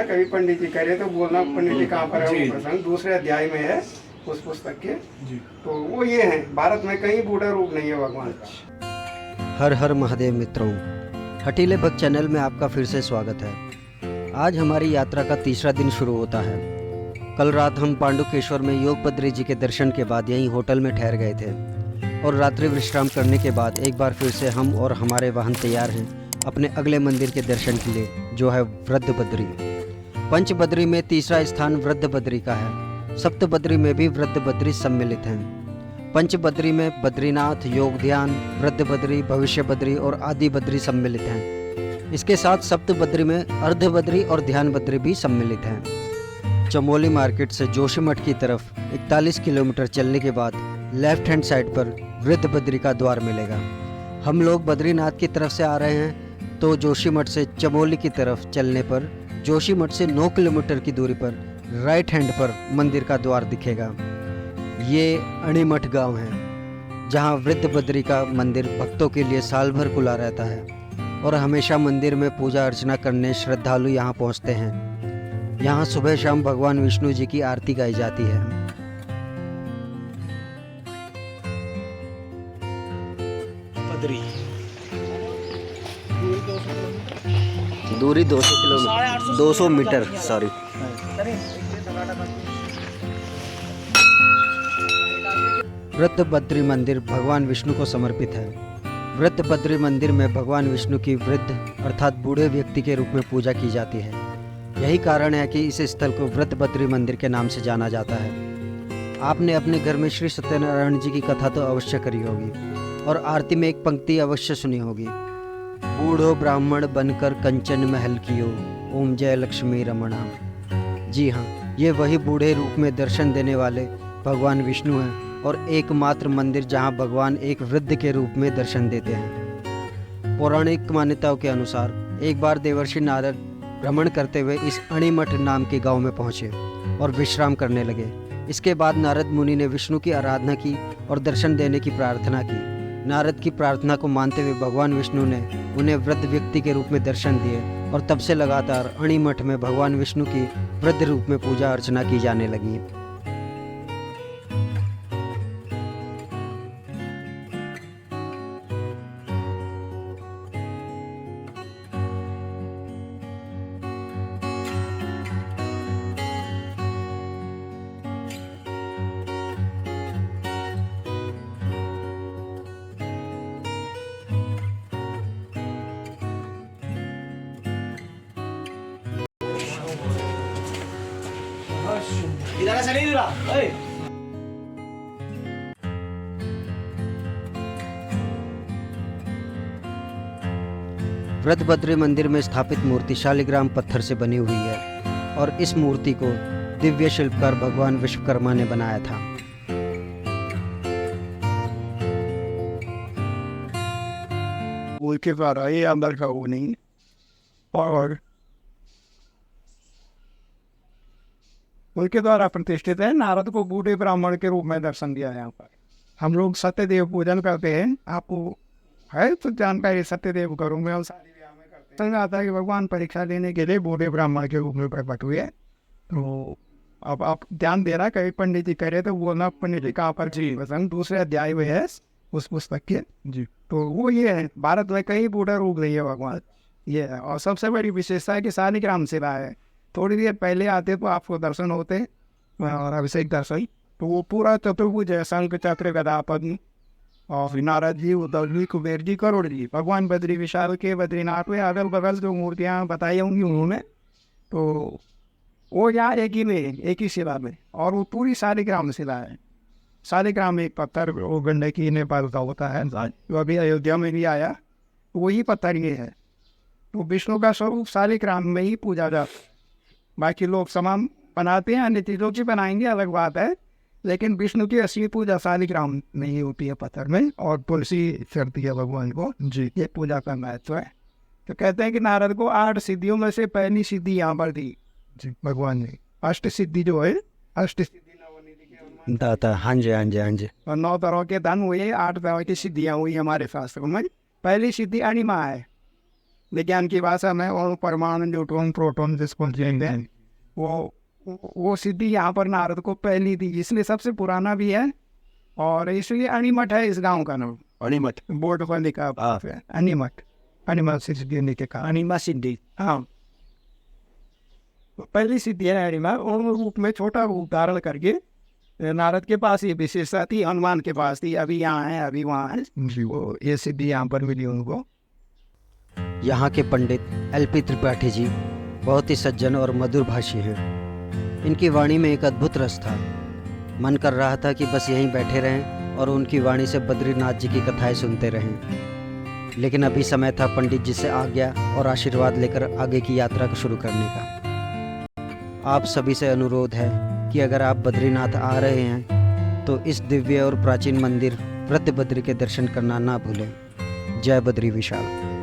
कभी पंडित जी करे तो बोलना पंडित जी कहाँ पर है वो प्रसंग दूसरे अध्याय में है उस पुस्तक के। तो वो ये है, भारत में कहीं बूढ़ा रूप नहीं है भगवान का। हर हर महादेव मित्रों, हटीले भक्त चैनल में आपका फिर से स्वागत है। आज हमारी यात्रा का तीसरा दिन शुरू होता है। कल रात हम पांडुकेश्वर में योग बद्री जी के दर्शन के बाद यहीं होटल में ठहर गए थे और रात्रि विश्राम करने के बाद एक बार फिर से हम और हमारे वाहन तैयार हैं अपने अगले मंदिर के दर्शन के लिए, जो है वृद्ध बद्री। पंच बद्री में तीसरा स्थान वृद्ध बद्री का है। सप्त बद्री में भी वृद्ध बद्री सम्मिलित हैं। पंच बद्री में बद्रीनाथ, योग ध्यान, वृद्ध बद्री, भविष्य बद्री और आदि बद्री सम्मिलित हैं। इसके साथ सप्त बद्री में अर्ध बद्री और ध्यान बद्री भी सम्मिलित हैं। चमोली मार्केट से जोशीमठ की तरफ 41 किलोमीटर चलने के बाद लेफ्ट हैंड साइड पर वृद्ध बद्री का द्वार मिलेगा। हम लोग बद्रीनाथ की तरफ से आ रहे हैं तो जोशीमठ से चमोली की तरफ चलने पर जोशीमठ से 9 किलोमीटर की दूरी पर राइट हैंड पर मंदिर का द्वार दिखेगा। ये अणीमठ गांव है जहां वृद्ध बद्री का मंदिर भक्तों के लिए साल भर खुला रहता है और हमेशा मंदिर में पूजा अर्चना करने श्रद्धालु यहां पहुंचते हैं। यहां सुबह शाम भगवान विष्णु जी की आरती गाई जाती है। बद्री दूरी 200 किलोमीटर 200 मीटर सॉरी। वृद्ध बद्री मंदिर भगवान विष्णु को समर्पित है। वृद्ध बद्री मंदिर में भगवान विष्णु की वृद्ध अर्थात बूढ़े व्यक्ति के रूप में पूजा की जाती है। यही कारण है कि इस स्थल को वृद्ध बद्री मंदिर के नाम से जाना जाता है। आपने अपने घर में श्री सत्यनारायण जी की कथा तो अवश्य करी होगी और आरती में एक पंक्ति अवश्य सुनी होगी, बूढ़ो ब्राह्मण बनकर कंचन महल कियो, ओम जय लक्ष्मी रमणा। जी हाँ, ये वही बूढ़े रूप में दर्शन देने वाले भगवान विष्णु हैं और एकमात्र मंदिर जहाँ भगवान एक वृद्ध के रूप में दर्शन देते हैं। पौराणिक मान्यताओं के अनुसार एक बार देवर्षि नारद भ्रमण करते हुए इस अणीमठ नाम के गांव में पहुंचे और विश्राम करने लगे। इसके बाद नारद मुनि ने विष्णु की आराधना की और दर्शन देने की प्रार्थना की। नारद की प्रार्थना को मानते हुए भगवान विष्णु ने उन्हें वृद्ध व्यक्ति के रूप में दर्शन दिए और तब से लगातार अणीमठ में भगवान विष्णु की वृद्ध रूप में पूजा अर्चना की जाने लगी। वृद्ध बद्री मंदिर में स्थापित मूर्ति शालिग्राम पत्थर से बनी हुई है और इस मूर्ति को दिव्य शिल्पकार भगवान विश्वकर्मा ने बनाया था। उनके द्वारा ये अंदर का वो नहीं और उनके द्वारा प्रतिष्ठित है। नारद को बूढ़े ब्राह्मण के रूप में दर्शन दिया यहाँ पर। हम लोग सत्यदेव पूजन करते हैं, आपको है तो जानकारी सत्यदेव करूँ में सारी में करते हैं। आता है कि भगवान परीक्षा लेने के लिए बूढ़े ब्राह्मण के रूप में प्रकट हुए। तो अब आप ध्यान दे रहा, कभी पंडित जी करे तो बोलना पंडित जी कहाँ पर जी प्रसंग दूसरे अध्याय में है उस पुस्तक के। जी तो वो ये है, भारत में कहीं बूढ़ा रूप नहीं है भगवान, ये है। और सबसे बड़ी विशेषता है कि शालिग्राम शिला है। थोड़ी देर पहले आते तो आपको दर्शन होते और अभिषेक दर्शन, तो वो पूरा चतुर्भुज है, शंख चक्र गदा पद्म और नारद जी, उद्धव जी, कुबेर जी, करोड़ जी। भगवान बद्री विशाल के बद्रीनाथ में अगल बगल जो मूर्तियाँ बताई होंगी उन्होंने, तो वो यहाँ एक ही में एक ही शिला में, और वो पूरी शालिग्राम शिला है। शालिग्राम एक पत्थर वो गंडकी नेपाल का होता है, जो अभी अयोध्या में भी आया, वही पत्थर ये है। तो विष्णु का स्वरूप शालिग्राम में ही पूजा जाता है। बाकी लोग सामान बनाते हैं, अन्य चीज़ों की बनाएंगे अलग बात है, लेकिन विष्णु की असली पूजा शालिग्राम में ही होती है, पत्थर में, और तुलसी चढ़ती है भगवान को। जी ये पूजा का महत्व है। तो कहते हैं कि नारद को 8 सिद्धियों में से पहली सिद्धि यहाँ पर दी जी भगवान ने। अष्ट सिद्धि जो है, अष्ट सिद्धि दाता, हाँ जी हाँ जी हाँ जी। और 9 तरह के धन हुए, 8 तरह की सिद्धियाँ हुई हमारे शास्त्रों में। पहली सिद्धि अणिमा है, विज्ञान की भाषा में, और परमाणु, न्यूट्रॉन, प्रोटॉन जिसको कहते हैं, वो सिद्धि यहाँ पर नारद को पहली थी, इसलिए सबसे पुराना भी है। और इसलिए अणिमठ है इस गांव का नाम। अणिमठ। बोर्ड पर लिखा है अणिमठ, अणिमठ सिद्धि लिखा, अणिमा सिद्धि। हाँ, तो पहली सिद्धि है अणिमा। उन रूप में छोटा रूप धारण करके नारद के पास ये विशेषता थी, हनुमान के पास थी, अभी यहाँ है अभी वहाँ है, वो ये सिद्धि यहाँ पर मिली उनको। यहाँ के पंडित एल.पी. त्रिपाठी जी बहुत ही सज्जन और मधुर भाषी हैं। इनकी वाणी में एक अद्भुत रस था। मन कर रहा था कि बस यहीं बैठे रहें और उनकी वाणी से बद्रीनाथ जी की कथाएं सुनते रहें। लेकिन अभी समय था पंडित जी से आज्ञा और आशीर्वाद लेकर आगे की यात्रा को शुरू करने का। आप सभी से अनुरोध है कि अगर आप बद्रीनाथ आ रहे हैं तो इस दिव्य और प्राचीन मंदिर वृद्धबद्री के दर्शन करना ना भूलें। जय बद्री विशाल।